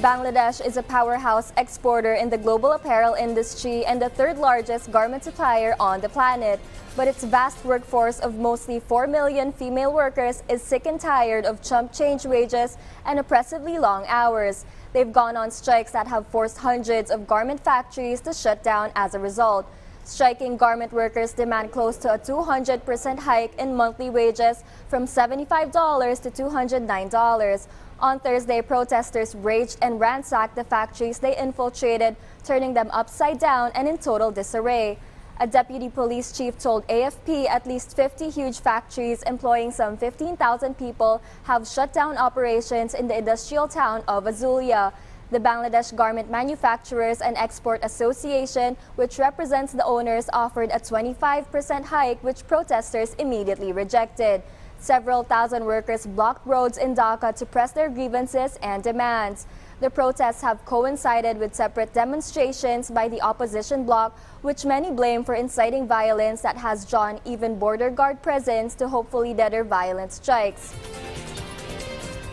Bangladesh is a powerhouse exporter in the global apparel industry and the third largest garment supplier on the planet. But its vast workforce of mostly 4 million female workers is sick and tired of chump change wages and oppressively long hours. They've gone on strikes that have forced hundreds of garment factories to shut down as a result. Striking garment workers demand close to a 200% hike in monthly wages from $75 to $209. On Thursday, protesters raged and ransacked the factories they infiltrated, turning them upside down and in total disarray. A deputy police chief told AFP at least 50 huge factories employing some 15,000 people have shut down operations in the industrial town of Azulia. The Bangladesh Garment Manufacturers and Export Association, which represents the owners, offered a 25% hike, which protesters immediately rejected. Several thousand workers blocked roads in Dhaka to press their grievances and demands. The protests have coincided with separate demonstrations by the opposition bloc, which many blame for inciting violence that has drawn even border guard presence to hopefully deter violent strikes.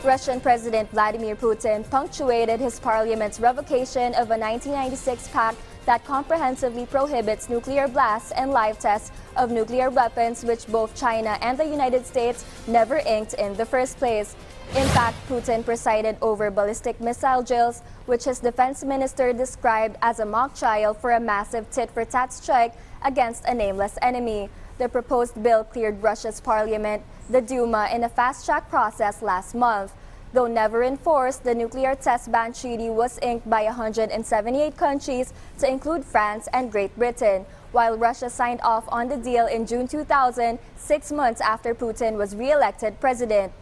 Russian President Vladimir Putin punctuated his parliament's revocation of a 1996 pact that comprehensively prohibits nuclear blasts and live tests of nuclear weapons, which both China and the United States never inked in the first place. In fact, Putin presided over ballistic missile drills, which his defense minister described as a mock trial for a massive tit-for-tat strike against a nameless enemy. The proposed bill cleared Russia's parliament, the Duma, in a fast-track process last month. Though never enforced, the nuclear test ban treaty was inked by 178 countries, to include France and Great Britain, while Russia signed off on the deal in June 2000, 6 months after Putin was re-elected president.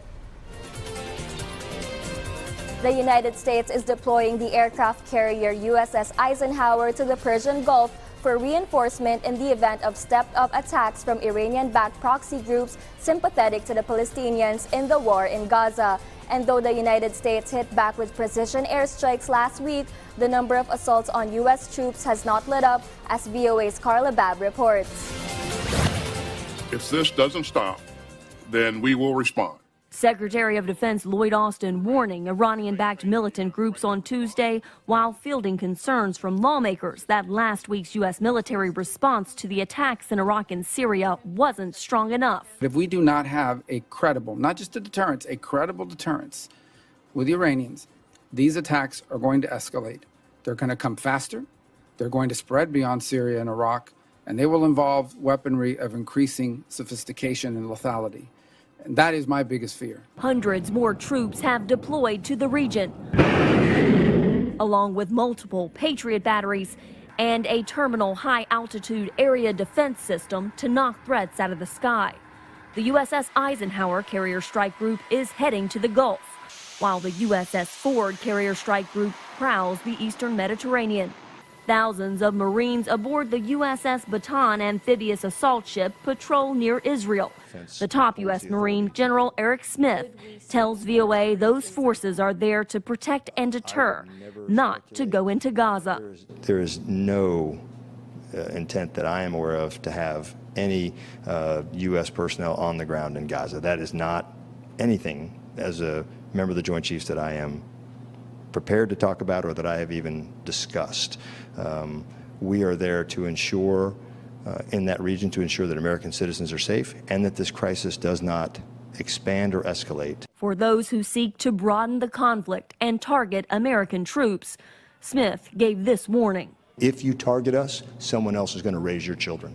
The United States is deploying the aircraft carrier USS Eisenhower to the Persian Gulf for reinforcement in the event of stepped-up attacks from Iranian-backed proxy groups sympathetic to the Palestinians in the war in Gaza. And though the United States hit back with precision airstrikes last week, the number of assaults on U.S. troops has not let up, as VOA's Carla Babb reports. If this doesn't stop, then we will respond. Secretary of Defense Lloyd Austin warning Iranian-backed militant groups on Tuesday while fielding concerns from lawmakers that last week's U.S. military response to the attacks in Iraq and Syria wasn't strong enough. If we do not have a credible, not just a deterrence, a credible deterrence with the Iranians, these attacks are going to escalate. They're going to come faster, they're going to spread beyond Syria and Iraq, and they will involve weaponry of increasing sophistication and lethality. And that is my biggest fear. Hundreds more troops have deployed to the region, along with multiple Patriot batteries and a terminal high-altitude area defense system to knock threats out of the sky. The USS Eisenhower Carrier Strike Group is heading to the Gulf, while the USS Ford Carrier Strike Group prowls the eastern Mediterranean. Thousands of Marines aboard the USS Bataan amphibious assault ship patrol near Israel. The top U.S. Marine, General Eric Smith, tells VOA those forces are there to protect and deter, not to go into Gaza. There is no intent that I am aware of to have any U.S. personnel on the ground in Gaza. That is not anything, as a member of the Joint Chiefs, that I am prepared to talk about or that I have even discussed. We are there to ensure, in that region, to ensure that American citizens are safe and that this crisis does not expand or escalate. For those who seek to broaden the conflict and target American troops, Smith gave this warning. If you target us, someone else is going to raise your children.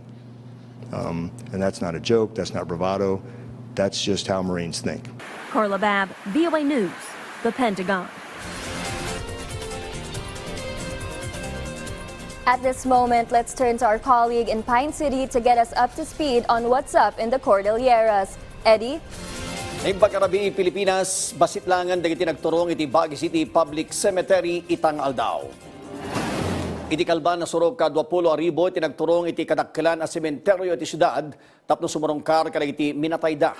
And that's not a joke, that's not bravado, that's just how Marines think. Carla Babb, VOA News, the Pentagon. At this moment, let's turn to our colleague in Pine City to get us up to speed on what's up in the Cordilleras. Eddie? Ngayong pagkarabi, Pilipinas, basitlangan dagiti nagturong iti Baguio City Public Cemetery itang aldaw. Iti kalban na surog ka 20,000 iti nagturong iti kadakkelan a sementeryo iti syudad, tapno sumurongkar kadagiti minatayda.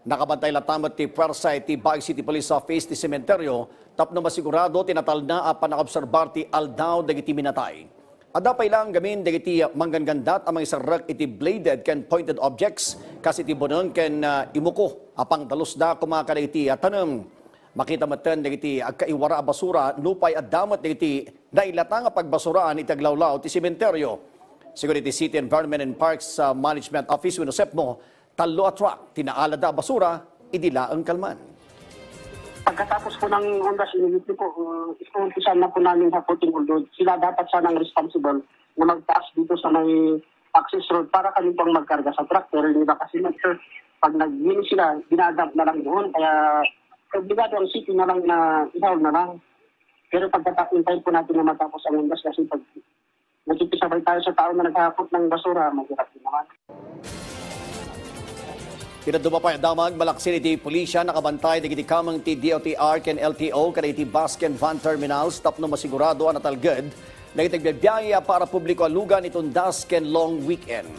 Nakabantay latamot ti puwersa iti Baguio City Police Office ti sementeryo, tapno masigurado tinatal na a panakobserbar ti aldaw dagiti minatay. Adapay lang gamin dagiti manggangandat amang isarrak iti bladed ken pointed objects kasi iti bonon ken imuko apang dalusda kumakada iti tanem. Makita matan dagiti agkaiwara a basura, nupay at damat dagiti nailata nga pagbasuraan itaglawlaw ti sementeryo. Siguro iti City Environment and Parks Management Office wenno SEPMO, talo a truck tinaalada a basura, idila ang kalman. Pagkatapos po ng ondas unity po, ikumpisan na po namin sa Putin Uldod. Sila dapat sanang responsible na magtaas dito sa may access road para kami pong magkarga sa truck. Pero hindi ba kasi pag nag-win sila, dinadamp na lang doon. Kaya obligado ang city na lang na ihawal na lang. Pero pagkatapuntayin po natin na matapos ang ondas kasi pag nagkikisabay tayo sa tao na naghahakot ng basura, maghirap din naman. Pinaduma pa damag malaksin iti pulisya nakabantay dagiti kamang ti DOTR ken LTO kada iti bus ken van terminals tapno masigurado ang natalged dagiti biyahe para publiko alugan itong dusk ken long weekend.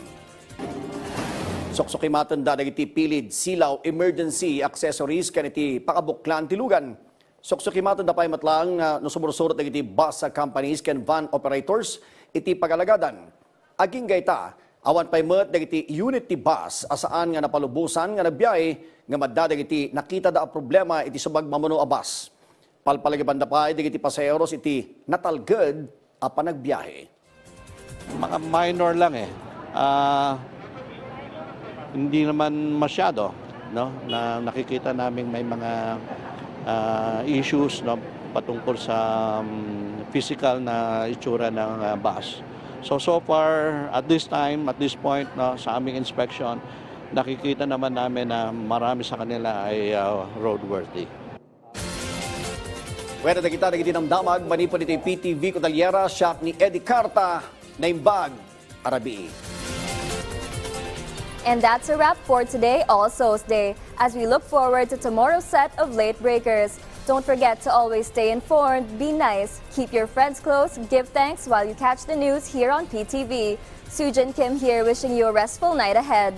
Soksok matanda dagiti pilid silaw emergency accessories ken iti pakabuklan ti lugan. Soksok matanda pay matlang no sumursurot dagiti bus companies ken van operators iti pagalagadan. Aging gayta awan pay met dagiti unit ti bus asaan nga napalubusan nga nagbiyahe nga maddadag iti nakita da a problema iti subag mamuno a bus. Palpalagibanda pa dagiti pasayeros iti natalged a panagbiyahe. Mga minor lang hindi naman masyado, no, na nakikita namin may mga issues, no, patungkol sa physical na itsura ng bus. So far, at this time, at this point, no, sa aming inspection, nakikita naman namin na marami sa kanila ay roadworthy. Pwede na kita nagdinamdamag, manipon ito yung PTV Kodalyera, shot ni Eddie Carta, na imbag, Arabi. And that's a wrap for today, All Souls Day, as we look forward to tomorrow's set of Late Breakers. Don't forget to always stay informed, be nice, keep your friends close, give thanks while you catch the news here on PTV. Sujin Kim here, wishing you a restful night ahead.